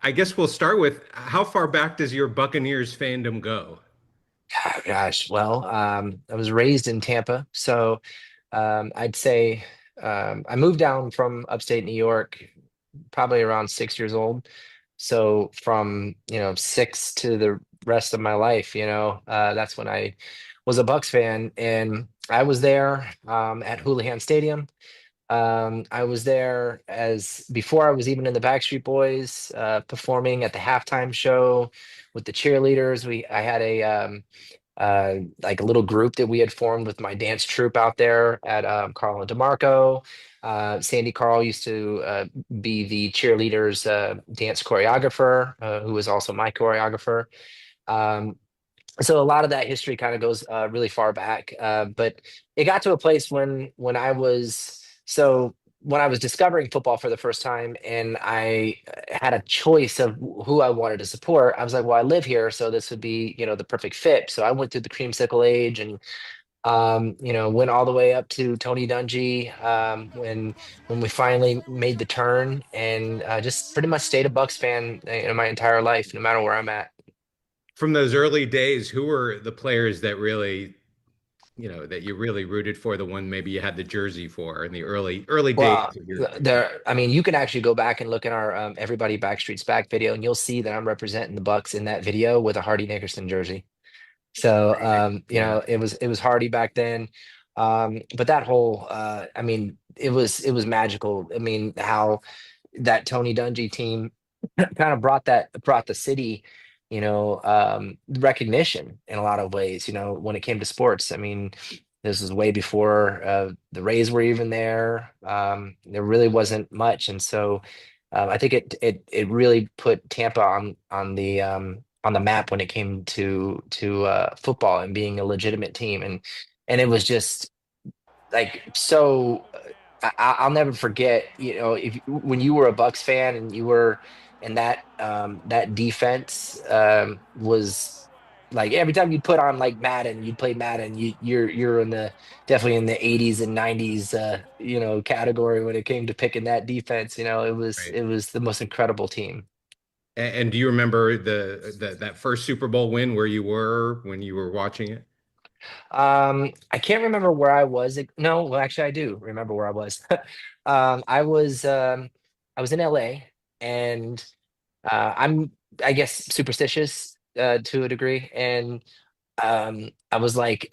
I guess we'll start with how far back does your Buccaneers fandom go? Oh, gosh, well, I was raised in Tampa, so I'd say I moved down from upstate New York probably around 6 years old. So from 6 to the rest of my life, that's when I was a Bucks fan, and I was there at Houlihan Stadium. I was there as before I was even in the Backstreet Boys, performing at the halftime show with the cheerleaders. I had like a little group that we had formed with my dance troupe out there at Carl and DeMarco. Sandy Carl used to be the cheerleaders dance choreographer, who was also my choreographer. Um, so a lot of that history kind of goes really far back. But it got to a place when I was discovering football for the first time, and I had a choice of who I wanted to support. I was like, well, I live here, so this would be, the perfect fit. So I went through the creamsicle age and went all the way up to Tony Dungy when we finally made the turn, and just pretty much stayed a Bucks fan my entire life, no matter where I'm at. From those early days, who were the players that really, that you really rooted for, the one maybe you had the jersey for in the early days Well, of your I mean, you can actually go back and look in our Everybody Backstreet's Back video, and you'll see that I'm representing the Bucks in that video with a Hardy Nickerson jersey. So, right. Yeah. it was Hardy back then. But that whole, I mean, it was magical. I mean, how that Tony Dungy team kind of brought the city, recognition in a lot of ways, when it came to sports. I mean, this was way before the Rays were even there. There really wasn't much, and so I think it really put Tampa on the map when it came to football and being a legitimate team, and it was just like so. I'll never forget, if when you were a Bucks fan and you were and that defense was like every time you put on like Madden, you'd play Madden, you're in the definitely in the 80s and 90s category when it came to picking that defense. It was Right. it was the most incredible team. And do you remember the that first Super Bowl win where you were when you were watching it? I can't remember where I was. No, well, actually, I do remember where I was. I was in LA, and I guess, superstitious to a degree, and I was like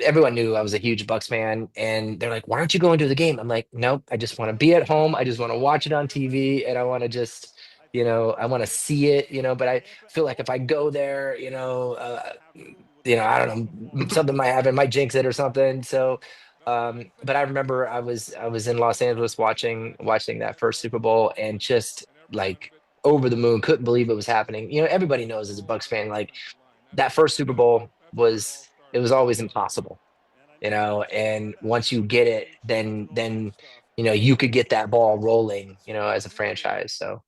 everyone knew I was a huge Bucks fan, and they're like, "Why aren't you going to the game?" I'm like, "Nope, I just want to be at home. I just want to watch it on TV, and I want to just." I want to see it, but I feel like if I go there, I don't know, something might happen, might jinx it or something. So, but I remember I was in Los Angeles watching that first Super Bowl, and just like over the moon, couldn't believe it was happening. Everybody knows as a Bucks fan, like that first Super Bowl it was always impossible, and once you get it, then you could get that ball rolling, as a franchise. So.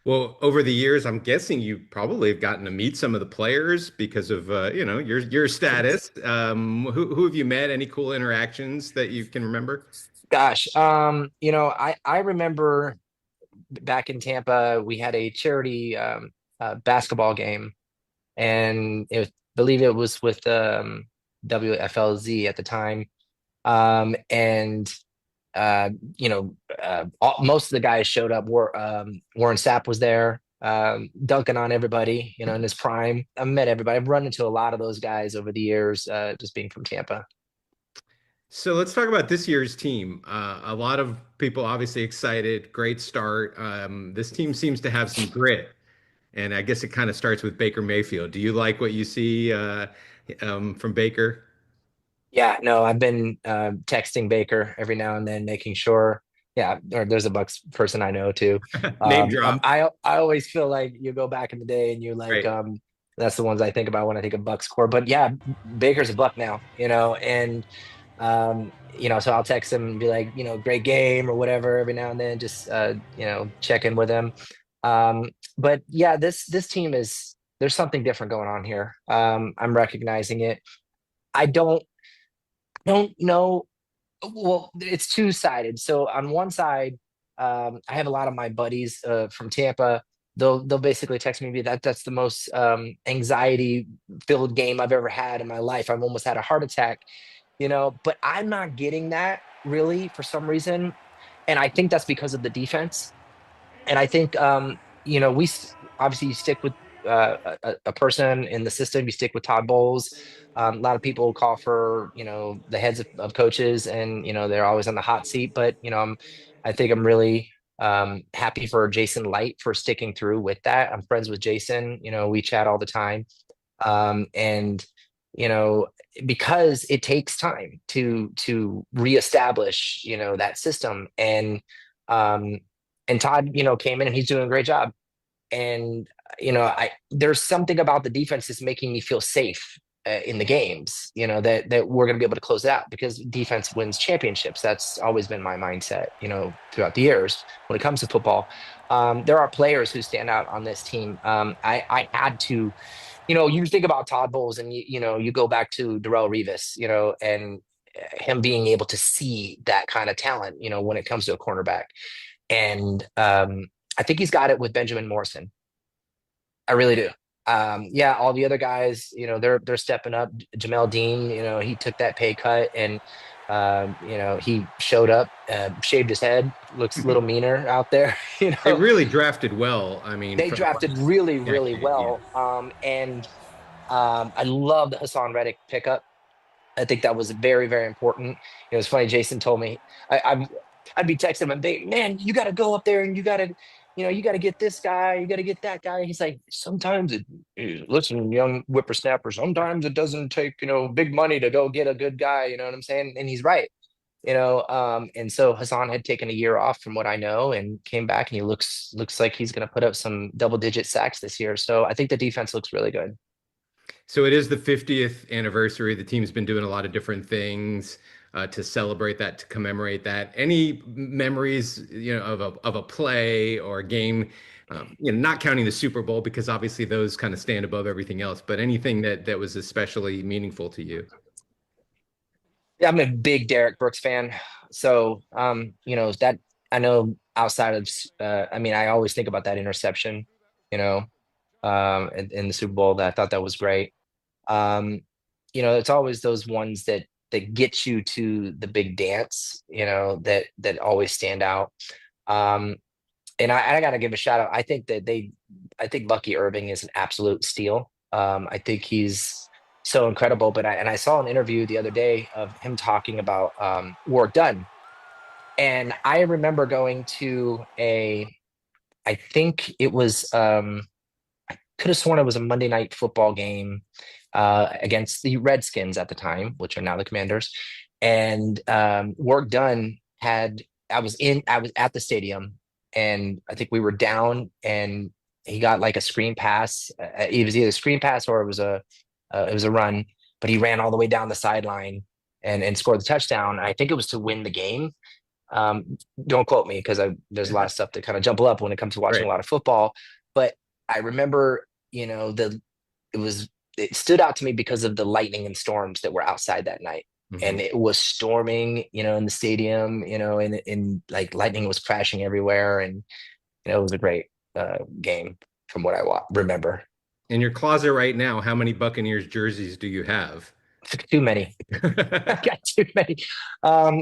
Well, over the years, I'm guessing you probably have gotten to meet some of the players because of your status. Who have you met? Any cool interactions that you can remember? Gosh, I remember back in Tampa, we had a charity basketball game, and believe it was with WFLZ at the time. And most of the guys showed up. Warren Sapp was there, dunking on everybody, in his prime. I met everybody. I've run into a lot of those guys over the years, just being from Tampa. So let's talk about this year's team. A lot of people obviously excited. Great start. This team seems to have some grit, and I guess it kind of starts with Baker Mayfield. Do you like what you see from Baker? Yeah, no, I've been texting Baker every now and then, making sure. Yeah, or there's a Bucks person I know too. Name drop. I always feel like you go back in the day and you're like, Right. that's the ones I think about when I think of Bucks core. But yeah, Baker's a Buck now, and so I'll text him and be like, great game or whatever every now and then, just check in with him. But yeah, this team there's something different going on here. I'm recognizing it. I don't know. Well, it's two-sided. So on one side, I have a lot of my buddies from Tampa they'll basically text me that's the most anxiety filled game I've ever had in my life. I've almost had a heart attack, but I'm not getting that really for some reason. And I think that's because of the defense. And I think obviously you stick with a person in the system. You stick with Todd Bowles. A lot of people call for the heads of coaches, and they're always on the hot seat. But I think I'm really happy for Jason Light for sticking through with that. I'm friends with Jason. We chat all the time, and you know because it takes time to reestablish that system. Um, and Todd, came in and he's doing a great job. And I there's something about the defense that's making me feel safe in the games. That we're going to be able to close it out because defense wins championships. That's always been my mindset. Throughout the years when it comes to football. There are players who stand out on this team. I had to. You think about Todd Bowles and you go back to Darrell Revis, and him being able to see that kind of talent, when it comes to a cornerback. And I think he's got it with Benjamin Morrison. I really do. Yeah, all the other guys, they're stepping up. Jamel Dean, he took that pay cut and he showed up, shaved his head, looks a little meaner out there. They really drafted well. I mean, They for the drafted last really, really decade, yeah. well. And I love the Hassan Reddick pickup. I think that was very, very important. It's funny. Jason told me I'd be texting him and be, man, you got to go up there and you got to get this guy, you got to get that guy. He's like, sometimes listen, young whippersnapper, sometimes it doesn't take big money to go get a good guy. You know what I'm saying? And he's right. And so Hassan had taken a year off from what I know and came back and he looks like he's going to put up some double digit sacks this year. So I think the defense looks really good. So it is the 50th anniversary. The team's been doing a lot of different things to celebrate that, to commemorate that. Any memories, of a play or a game, not counting the Super Bowl because obviously those kind of stand above everything else, but anything that was especially meaningful to you? Yeah, I'm a big Derek Brooks fan. So, that I know outside of, I mean, I always think about that interception, you know, in the Super Bowl. That I thought that was great. Um, it's always those ones that get you to the big dance, that always stand out. Um, and I got to give a shout out. I think Bucky Irving is an absolute steal. I think he's so incredible. But I saw an interview the other day of him talking about work done, and I remember going to I think it was, could have sworn it was a Monday night football game against the Redskins at the time, which are now the Commanders, and work done had. I was at the stadium and I think we were down and he got like a screen pass. It was either a screen pass or it was a run, but he ran all the way down the sideline and scored the touchdown. I think it was to win the game. Don't quote me because there's a lot of stuff to kind of jumble up when it comes to watching a Right. lot of football. But I remember, it was it stood out to me because of the lightning and storms that were outside that night. And Mhm. it was storming, in the stadium, and like lightning was crashing everywhere. And, it was a great game from what remember. In your closet right now, how many Buccaneers jerseys do you have? Too many. I got too many.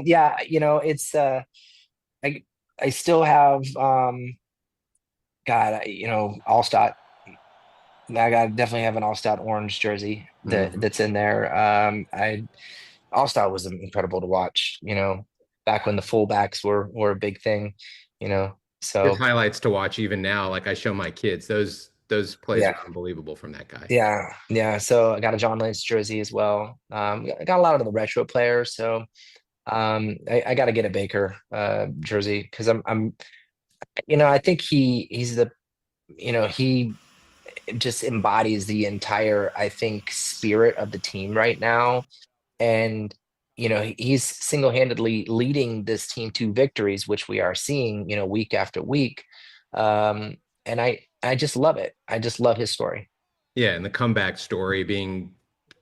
Yeah, it's I I still have God, All Star. I got definitely have an All Star orange jersey Mhm. that's in there. I All Star was incredible to watch. Back when the fullbacks were a big thing. There's So highlights to watch even now. Like I show my kids, those plays yeah, are unbelievable from that guy. yeah. So I got a John Lynch jersey as well. I got a lot of the retro players. So I got to get a Baker jersey because I'm I think he's he just embodies the entire, I think, spirit of the team right now. And, he's single-handedly leading this team to victories, which we are seeing, week after week. And I just love it. I just love his story. Yeah, and the comeback story being,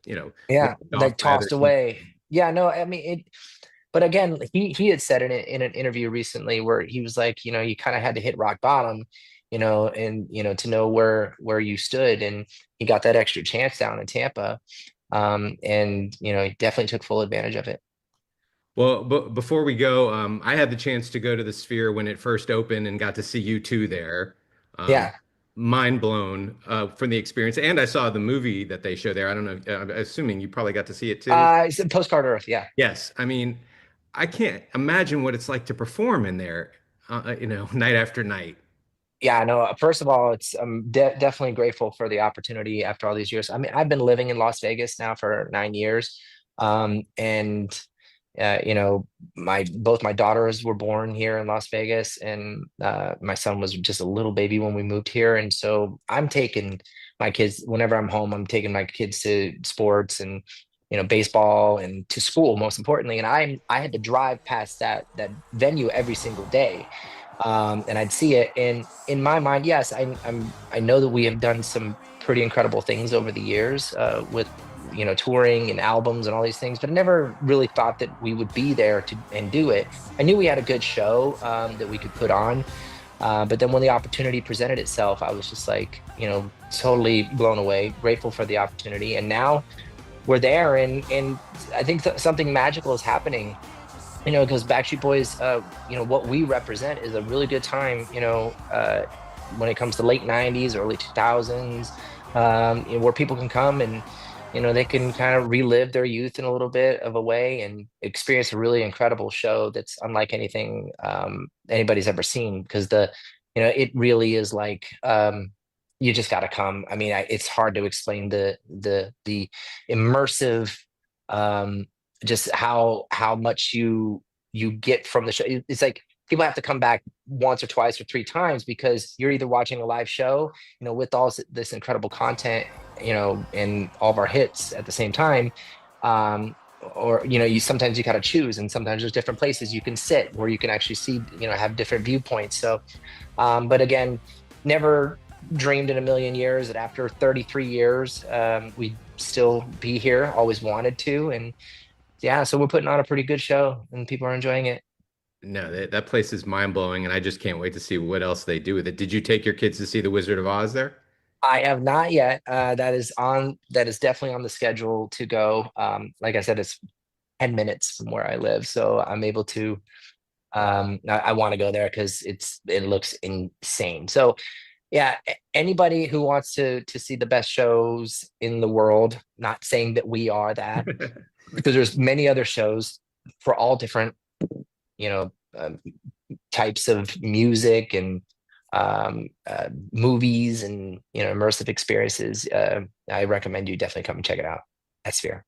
Yeah, wiped like off by other tossed teams. away. Yeah, no, I mean it. But again, he had said in an interview recently where he was like, you kind of had to hit rock bottom, and to know where you stood, and he got that extra chance down in Tampa, and he definitely took full advantage of it. Well, but before we go, I had the chance to go to the Sphere when it first opened and got to see you two there. Um, Yeah, Mind blown from the experience, and I saw the movie that they show there. I don't know. I'm assuming you probably got to see it too. it's a Postcard Earth. Yeah. Yes, I mean, I can't imagine what it's like to perform in there, night after night. Yeah, no. First of all, it's I'm definitely grateful for the opportunity after all these years. I mean, I've been living in Las Vegas now for 9 years, and my both my daughters were born here in Las Vegas, and my son was just a little baby when we moved here, and so I'm taking my kids whenever I'm home. I'm taking my kids to sports and baseball and to school, most importantly. And I had to drive past that venue every single day, and I'd see it. And in my mind, yes, I know that we have done some pretty incredible things over the years, with touring and albums and all these things, but I never really thought that we would be there to and do it. I knew we had a good show, that we could put on, but then when the opportunity presented itself, I was just like, totally blown away, grateful for the opportunity, and now we're there, and I think something magical is happening, because Backstreet Boys, what we represent is a really good time, when it comes to late 90s, early 2000s, where people can come and, they can kind of relive their youth in a little bit of a way and experience a really incredible show that's unlike anything anybody's ever seen. Because it really is like, you just got to come. I mean, it's hard to explain the immersive, um, just how much you get from the show. It's like people have to come back once or twice or three times because you're either watching a live show, with all this incredible content, and all of our hits at the same time. Um, or you sometimes you gotta choose, and sometimes there's different places you can sit where you can actually see, have different viewpoints. So, but again, never dreamed in a million years that after 33 years, we'd still be here. Always wanted to, and yeah, so we're putting on a pretty good show, and people are enjoying it. No, that place is mind blowing, and I just can't wait to see what else they do with it. Did you take your kids to see The Wizard of Oz there? I have not yet. That is definitely on the schedule to go. Like I said, it's 10 minutes from where I live, so I'm able to. I want to go there because it looks insane. So yeah, anybody who wants to see the best shows in the world, not saying that we are that, because there's many other shows for all different, you know, um, types of music and, movies and immersive experiences. I recommend you definitely come and check it out at Sphere.